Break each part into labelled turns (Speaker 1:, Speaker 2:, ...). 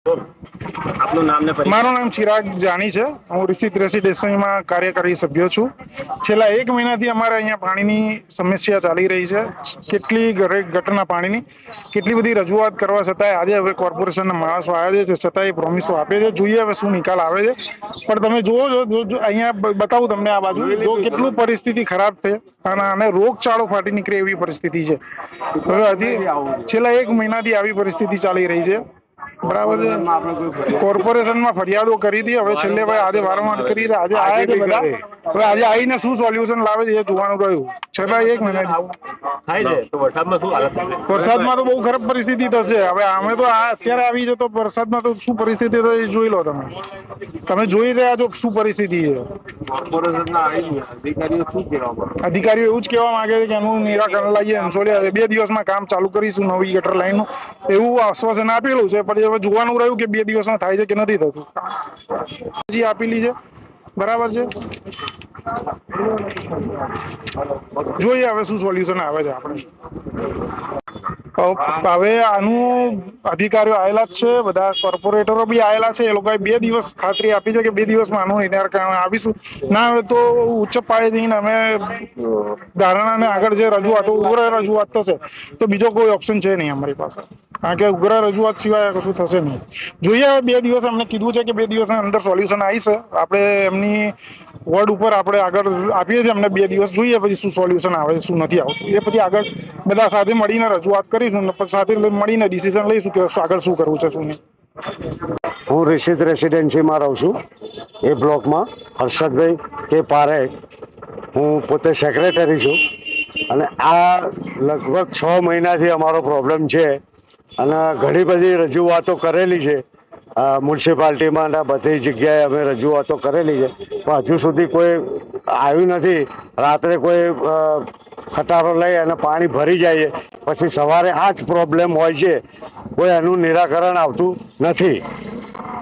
Speaker 1: આપનું નામ ને પરિચય?
Speaker 2: મારું નામ ચિરાગ જાની છે। હું રિષિત રેસિડેન્સીમાં કાર્યકારી સભ્ય છું। છેલ્લા 1 મહિનાથી અમારે અહીંયા પાણીની સમસ્યા ચાલી રહી છે। કેટલી ગટરના પાણીની કેટલી બધી રજૂઆત કરવા છતાંય આજે હવે કોર્પોરેશનના માણસો આવે છે, છતાંય પ્રોમિસો આપે છે। જોઈએ હવે શું નિકાલ આવે છે। પણ તમે જુઓ છો અહીંયા બતાવું તમને આ બાજુ જો કેટલું પરિસ્થિતિ ખરાબ છે અને રોગચાળો ફાટી નીકળે એવી પરિસ્થિતિ છે। હવે હજી છેલ્લા 1 મહિનાથી આવી પરિસ્થિતિ ચાલી રહી છે। બરાબર છે। કોર્પોરેશનમાં ફરિયાદો કરી હતી। હવે છેલ્લે ભાઈ આજે વારંવાર કરી આજે આવ્યા છે બધા। હવે આજે આવીને શું સોલ્યુશન લાવે છે એ જોવાનું રહ્યું। છતાં 1 મહિના
Speaker 1: તો વરસાદમાં શું હાલત થશે?
Speaker 2: વરસાદમાં તો બહુ ખરાબ પરિસ્થિતિ થશે। હવે અમે તો અત્યારે આવી છે તો વરસાદમાં તો શું પરિસ્થિતિ તો એ જોઈ લો તમે જોઈ રહ્યા છો શું પરિસ્થિતિ છે।
Speaker 1: કોર્પોરેશનના અધિકારીઓ શું કહેવા માંગે?
Speaker 2: અધિકારીઓ એવું જ કહેવા માંગે છે કે એનું નિરાકરણ લાવીએ 2 દિવસમાં કામ ચાલુ કરીશું નવી ગટર લાઈનનું એવું આશ્વાસન આપેલું છે। પણ હવે જોવાનું રહ્યું કે 2 દિવસમાં થાય છે કે નથી થતું। અરજી આપેલી છે બરાબર છે। જોઈએ હવે શું સોલ્યુશન આવે છે આપણે। હવે આનું અધિકારીઓ આવેલા જ છે, બધા કોર્પોરેટરો બી આવેલા છે। એ લોકોએ 2 દિવસ ખાતરી આપી છે કે 2 દિવસમાં આનું નિરાકરણ આવીશું। ના આવે તો ઉચ્ચ પાયે જઈને અમે ધારણાને આગળ જે રજૂઆતો ઉગ્ર રજૂઆત થશે તો બીજો કોઈ ઓપ્શન છે નહીં અમારી પાસે, કારણ કે ઉગ્ર રજૂઆત સિવાય કશું થશે નહીં। જોઈએ 2 દિવસ અમને કીધું છે કે 2 દિવસની અંદર સોલ્યુશન આવી છે। આપણે એમની વર્ડ ઉપર આપણે આગળ આપીએ છીએ અમને 2 દિવસ, જોઈએ પછી શું સોલ્યુશન આવે શું નથી આવતું એ પછી આગળ બધા સાથે મળીને રજૂઆત કરીશું ને સાથે મળીને ડિસિઝન લઈશું કે આગળ શું કરવું છે શું નહીં।
Speaker 3: હું રિષિત રેસિડેન્સીમાં રહું છું। એ બ્લોકમાં હર્ષદભાઈ કે પારેખ, હું પોતે સેક્રેટરી છું। અને આ લગભગ 6 મહિનાથી અમારો પ્રોબ્લેમ છે અને ઘણી બધી રજૂઆતો કરેલી છે મ્યુનિસિપાલિટીમાં અને બધી જગ્યાએ અમે રજૂઆતો કરેલી છે, પણ હજુ સુધી કોઈ આવ્યું નથી। રાત્રે કોઈ ખટારો લઈ અને પાણી ભરી જાય છે, પછી સવારે આ જ પ્રોબ્લેમ હોય છે, કોઈ એનું નિરાકરણ આવતું નથી।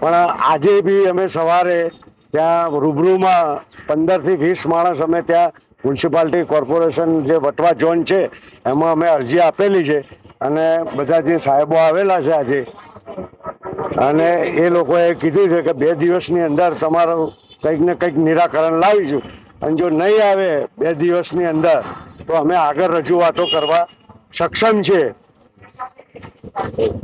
Speaker 3: પણ આજે બી અમે સવારે ત્યાં રૂબરૂમાં 15થી 20 માણસ અમે ત્યાં મ્યુનિસિપાલિટી કોર્પોરેશન જે વટવા ઝોન છે એમાં અમે અરજી આપેલી છે અને બધા જે સાહેબો આવેલા છે આજે, અને એ લોકોએ કીધું છે કે 2 દિવસની અંદર તમારું કંઈક ને કંઈક નિરાકરણ લાવીશું। અને જો નહીં આવે 2 દિવસની અંદર તો અમે આગળ રજૂઆતો કરવા સક્ષમ છે,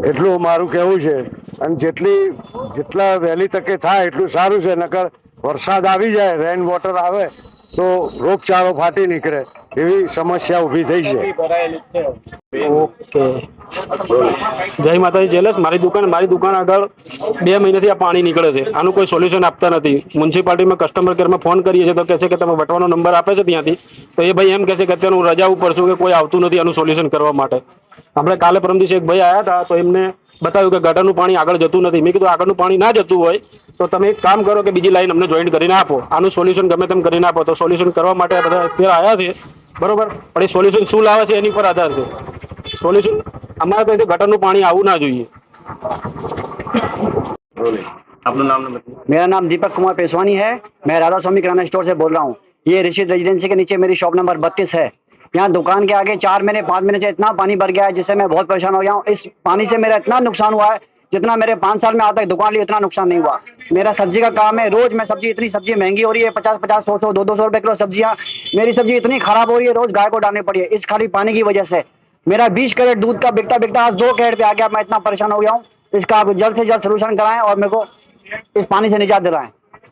Speaker 3: એટલું મારું કહેવું છે। અને જેટલા વહેલી તકે થાય એટલું સારું છે, નકર વરસાદ આવી જાય, રેન વોટર આવે તો રોગચાળો ફાટી નીકળે એવી સમસ્યા ઊભી થઈ છે।
Speaker 4: ઓકે, જય માતાજી જેલસ। મારી દુકાન આગળ 2 મહિનાથી આ પાણી નીકળે છે, આનું કોઈ સોલ્યુશન આપતા નથી। મ્યુનિસિપાલિટીમાં કસ્ટમર કેરમાં ફોન કરીએ છીએ તો કહે છે કે તમે વટવાનો નંબર આપે છે ત્યાંથી, તો એ ભાઈ એમ કહે છે કે અત્યારે હું રજા ઉપર છું કે કોઈ આવતું નથી આનું સોલ્યુશન કરવા માટે। આપણે કાલે પરમ દિવસે એક ભાઈ આવ્યા હતા તો એમને બતાવ્યું કે ગટરનું પાણી આગળ જતું નથી। મેં કીધું આગળનું પાણી ના જતું હોય તો તમે એક કામ કરો કે બીજી લાઈન અમને જોઈન્ટ કરીને આપો, આનું સોલ્યુશન ગમે તેમ કરીને આપો। તો સોલ્યુશન કરવા માટે બધા અત્યારે આવ્યા છે બરોબર, પણ એ સોલ્યુશન શું લાવે છે એની પર આધાર છે। સોલ્યુશન અમારે તો ગટરનું પાણી આવું ના જોઈએ।
Speaker 1: આપનું નામ ને?
Speaker 5: मेरा नाम दीपक कुमार पेशवानी है। मैं राधा स्वामी किराना स्टोर से बोल रहा हूँ। ये ऋषित रेजिडेंसी के नीचे मेरी शॉप नंबर 32 है। यहाँ दुकान के आगे 4 महीने 5 महीने से इतना पानी भर गया है जिससे मैं बहुत परेशान हो गया हूँ। इस पानी से मेरा इतना नुकसान हुआ है जितना मेरे 5 साल में आज तक दुकान ली उतना नुकसान नहीं हुआ। मेरा सब्जी का काम है, रोज मैं सब्जी, इतनी सब्जी महंगी हो रही है, 50-50, 100-100, 200 रुपए किलो सब्जियाँ। मेरी सब्जी इतनी खराब हो रही है, रोज गाय को डालनी पड़ी है इस खाली पानी की वजह से। मेरा 20 कैरेट दूध का बिकता बिकता आज 2 कैरेट पे आ गया। मैं इतना परेशान हो गया हूँ, इसका आप जल्द से जल्द सोल्यूशन कराएं और मेरे को इस पानी से निजात दिलाएं।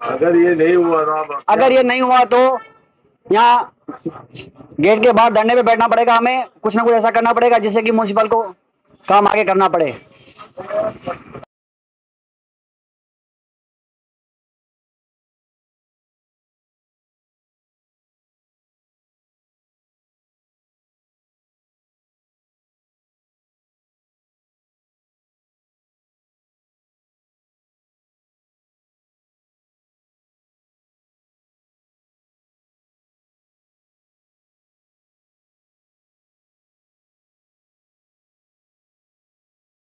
Speaker 1: अगर ये नहीं हुआ
Speaker 5: तो यहाँ गेट के बाहर धरने पे बैठना पड़ेगा, हमें कुछ ना कुछ ऐसा करना पड़ेगा जिससे कि म्युनिसिपल को काम आगे करना पड़े।